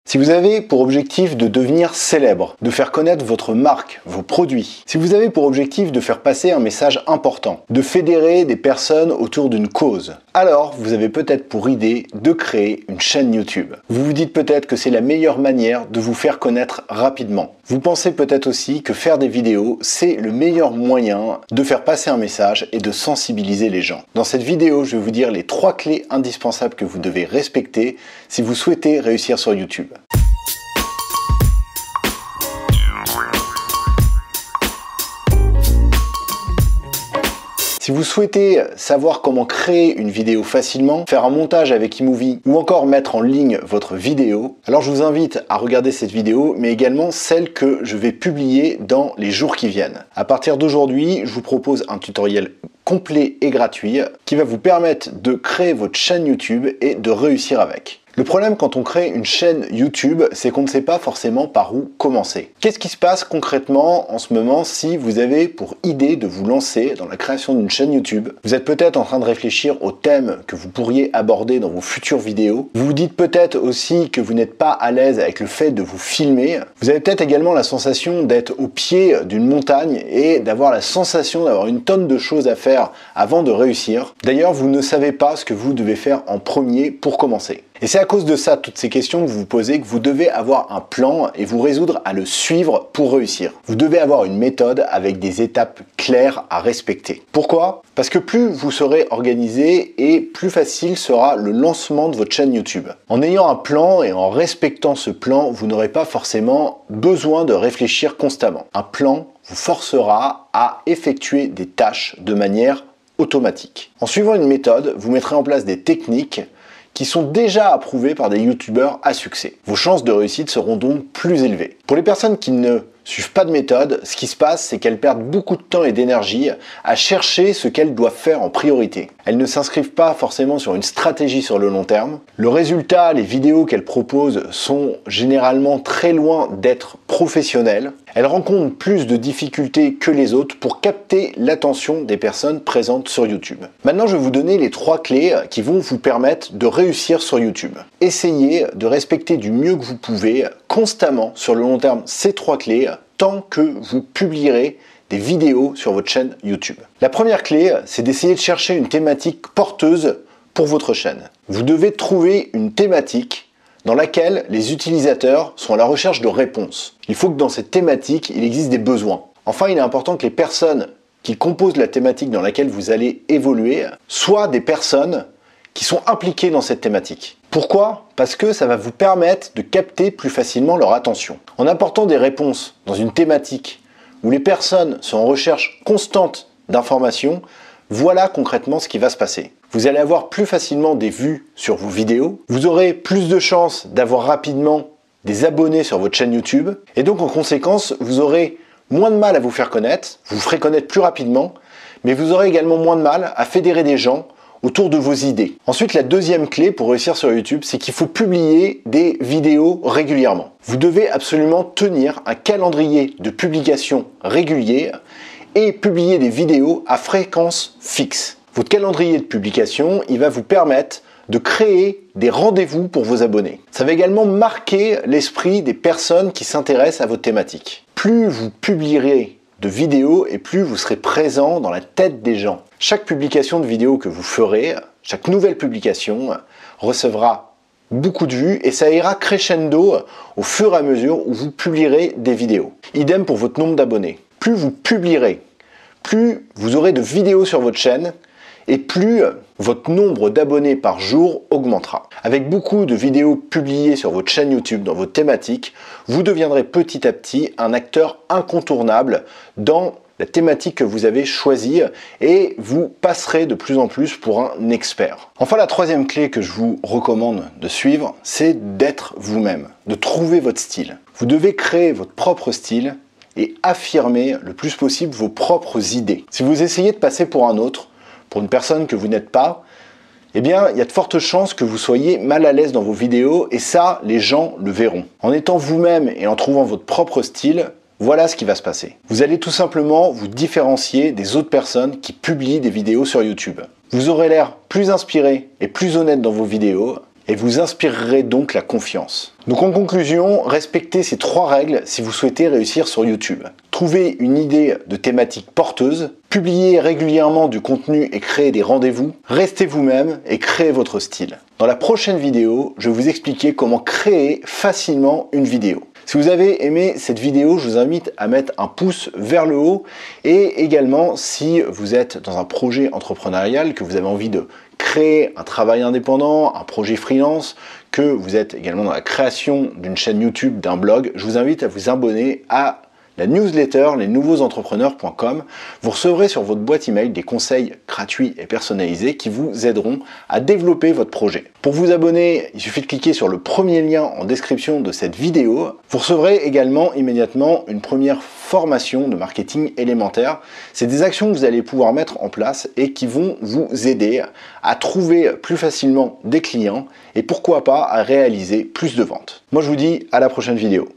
Si vous avez pour objectif de devenir célèbre, de faire connaître votre marque, vos produits, si vous avez pour objectif de faire passer un message important, de fédérer des personnes autour d'une cause, alors vous avez peut-être pour idée de créer une chaîne YouTube. Vous vous dites peut-être que c'est la meilleure manière de vous faire connaître rapidement. Vous pensez peut-être aussi que faire des vidéos, c'est le meilleur moyen de faire passer un message et de sensibiliser les gens. Dans cette vidéo, je vais vous dire les 3 clés indispensables que vous devez respecter si vous souhaitez réussir sur YouTube. Si vous souhaitez savoir comment créer une vidéo facilement, faire un montage avec iMovie ou encore mettre en ligne votre vidéo, alors je vous invite à regarder cette vidéo, mais également celle que je vais publier dans les jours qui viennent. À partir d'aujourd'hui, je vous propose un tutoriel complet et gratuit qui va vous permettre de créer votre chaîne YouTube et de réussir avec. Le problème quand on crée une chaîne YouTube, c'est qu'on ne sait pas forcément par où commencer. Qu'est-ce qui se passe concrètement en ce moment si vous avez pour idée de vous lancer dans la création d'une chaîne YouTube? Vous êtes peut-être en train de réfléchir aux thèmes que vous pourriez aborder dans vos futures vidéos. Vous vous dites peut-être aussi que vous n'êtes pas à l'aise avec le fait de vous filmer. Vous avez peut-être également la sensation d'être au pied d'une montagne et d'avoir la sensation d'avoir une tonne de choses à faire avant de réussir. D'ailleurs, vous ne savez pas ce que vous devez faire en premier pour commencer. Et c'est à cause de ça, toutes ces questions que vous vous posez, que vous devez avoir un plan et vous résoudre à le suivre pour réussir. Vous devez avoir une méthode avec des étapes claires à respecter. Pourquoi? Parce que plus vous serez organisé et plus facile sera le lancement de votre chaîne YouTube. En ayant un plan et en respectant ce plan, vous n'aurez pas forcément besoin de réfléchir constamment. Un plan vous forcera à effectuer des tâches de manière automatique. En suivant une méthode, vous mettrez en place des techniques qui sont déjà approuvés par des youtubeurs à succès. Vos chances de réussite seront donc plus élevées. Pour les personnes qui ne suivent pas de méthode, ce qui se passe, c'est qu'elles perdent beaucoup de temps et d'énergie à chercher ce qu'elles doivent faire en priorité. Elles ne s'inscrivent pas forcément sur une stratégie sur le long terme. Le résultat, les vidéos qu'elles proposent sont généralement très loin d'être professionnelles. Elles rencontrent plus de difficultés que les autres pour capter l'attention des personnes présentes sur YouTube. Maintenant, je vais vous donner les 3 clés qui vont vous permettre de réussir sur YouTube. Essayez de respecter du mieux que vous pouvez constamment sur le long terme ces 3 clés tant que vous publierez des vidéos sur votre chaîne YouTube. La première clé, c'est d'essayer de chercher une thématique porteuse pour votre chaîne. Vous devez trouver une thématique dans laquelle les utilisateurs sont à la recherche de réponses. Il faut que dans cette thématique, il existe des besoins. Enfin, il est important que les personnes qui composent la thématique dans laquelle vous allez évoluer soient des personnes qui sont impliquées dans cette thématique. Pourquoi? Parce que ça va vous permettre de capter plus facilement leur attention. En apportant des réponses dans une thématique où les personnes sont en recherche constante d'informations, voilà concrètement ce qui va se passer. Vous allez avoir plus facilement des vues sur vos vidéos, vous aurez plus de chances d'avoir rapidement des abonnés sur votre chaîne YouTube, et donc en conséquence, vous aurez moins de mal à vous faire connaître, vous ferez connaître plus rapidement, mais vous aurez également moins de mal à fédérer des gens autour de vos idées. Ensuite, la deuxième clé pour réussir sur YouTube, c'est qu'il faut publier des vidéos régulièrement. Vous devez absolument tenir un calendrier de publication régulier et publier des vidéos à fréquence fixe. Votre calendrier de publication, il va vous permettre de créer des rendez-vous pour vos abonnés. Ça va également marquer l'esprit des personnes qui s'intéressent à votre thématique. Plus vous publierez de vidéos et plus vous serez présent dans la tête des gens. Chaque publication de vidéo que vous ferez, chaque nouvelle publication recevra beaucoup de vues et ça ira crescendo au fur et à mesure où vous publierez des vidéos. Idem pour votre nombre d'abonnés. Plus vous publierez, plus vous aurez de vidéos sur votre chaîne et plus votre nombre d'abonnés par jour augmentera. Avec beaucoup de vidéos publiées sur votre chaîne YouTube dans votre thématique, vous deviendrez petit à petit un acteur incontournable dans la thématique que vous avez choisie et vous passerez de plus en plus pour un expert. Enfin, la troisième clé que je vous recommande de suivre, c'est d'être vous-même, de trouver votre style. Vous devez créer votre propre style et affirmer le plus possible vos propres idées. Si vous essayez de passer pour un autre, pour une personne que vous n'êtes pas, eh bien, il y a de fortes chances que vous soyez mal à l'aise dans vos vidéos et ça, les gens le verront. En étant vous-même et en trouvant votre propre style, voilà ce qui va se passer. Vous allez tout simplement vous différencier des autres personnes qui publient des vidéos sur YouTube. Vous aurez l'air plus inspiré et plus honnête dans vos vidéos et vous inspirerez donc la confiance. Donc en conclusion, respectez ces 3 règles si vous souhaitez réussir sur YouTube. Trouvez une idée de thématique porteuse, publiez régulièrement du contenu et créez des rendez-vous, restez vous-même et créez votre style. Dans la prochaine vidéo, je vais vous expliquer comment créer facilement une vidéo. Si vous avez aimé cette vidéo, je vous invite à mettre un pouce vers le haut et également si vous êtes dans un projet entrepreneurial, que vous avez envie de créer un travail indépendant, un projet freelance, que vous êtes également dans la création d'une chaîne YouTube, d'un blog, je vous invite à vous abonner à la newsletter lesnouveausentrepreneurs.com. Vous recevrez sur votre boîte email des conseils gratuits et personnalisés qui vous aideront à développer votre projet. Pour vous abonner, il suffit de cliquer sur le premier lien en description de cette vidéo. Vous recevrez également immédiatement une première formation de marketing élémentaire. C'est des actions que vous allez pouvoir mettre en place et qui vont vous aider à trouver plus facilement des clients et pourquoi pas à réaliser plus de ventes. Moi je vous dis à la prochaine vidéo.